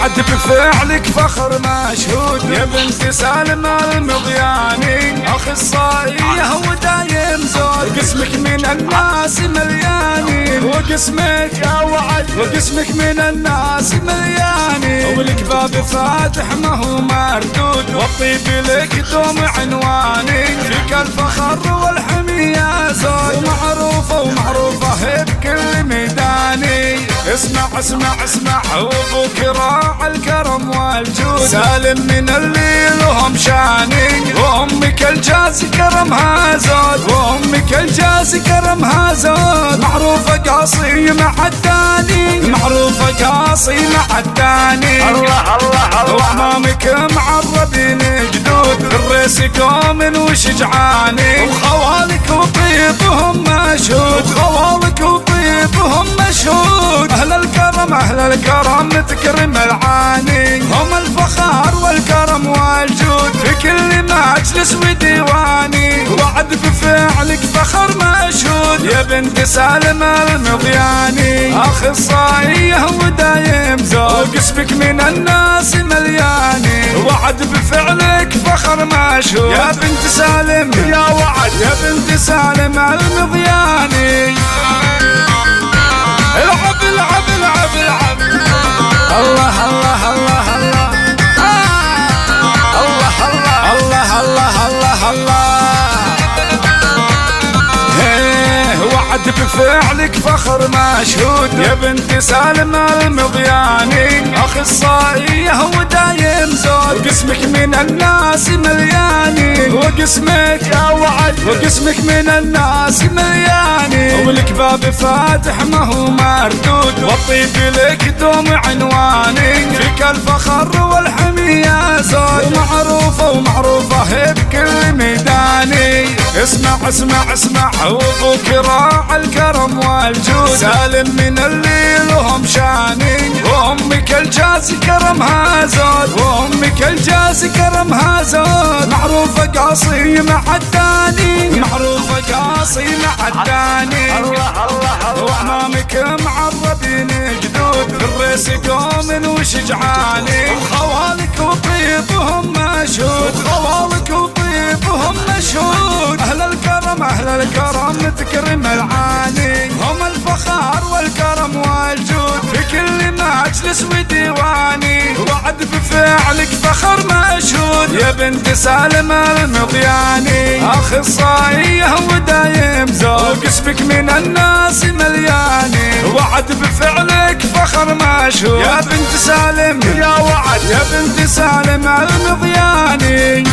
وعد بفعلك فخر مشهود يا بنت سالم المضياني، اخصائيه ودايم زود، قسمك من الناس ملياني، وقسمك يا وعد وقسمك من الناس ملياني، ولك باب فاتح ما هو مردود، والطيب لك دوم عنواني، فيك الفخر والحمية زود، ومعروفة بكل ميداني. اسمع اسمع اسمع وابوك راعى الكرم والجود، سالم من اللي لهم شاني، وامك الجاز كرمها زود، وامك الجاز كرمها زود، معروفة قاصي مع الداني، معروفة قاصي مع الداني. الله الله الله، وامامك معربين جدود، الريس قوم وشجعاني، وخوالك وطيبهم مشهود، وخوالك وطيبهم مشهود، أهل الكرم تكرم العاني، هم الفخار والكرم والجود في كل مجلس وديواني، وعد بفعلك فخر مشهود يا بنت سالم المضياني، اخصائيه ودايم زود، قسمك من الناس ملياني، وعد بفعلك فخر مشهود يا بنت سالم، يا وعد يا بنت سالم المضياني. العب العب العب العب، الله الله الله الله، الله الله الله الله الله، وعد بفعلك فخر مشهود يا بنت سالم المضياني، اخصائيه ودايم زود، قسمك من الناس ملياني، وقسمك يا وعد وقسمك من الناس ملياني، ولك باب فاتح ما هو مردود، والطيب لك دوم عنواني، فيك الفخر والحمية زود، ومعروفة بكل ميداني. اسمع اسمع اسمع وابوك راعى الكرم والجود، سالم من اللي لهم شاني، وامك الجاز كرمها زود، وامك الجاز كرمها زود، معروفة قاصي مع الداني، معروفة قاصي مع الداني. الله الله، وامامك معربين جدود، الريس قوم وشجعاني، وخوالك وطيبهم مشهود، خوالك وطيبهم مشهود، أهل الكرم تكرم العاني، هم الفخار والكرم والجود في كل مجلس وديواني، وعد بفعلك فخر مشهود يا بنت سالم المضياني، اخصائيه ودايم زود، قسمك من الناس ملياني، وعد بفعلك فخر مشهود يا بنت سالم، يا وعد يا بنت سالم المضياني.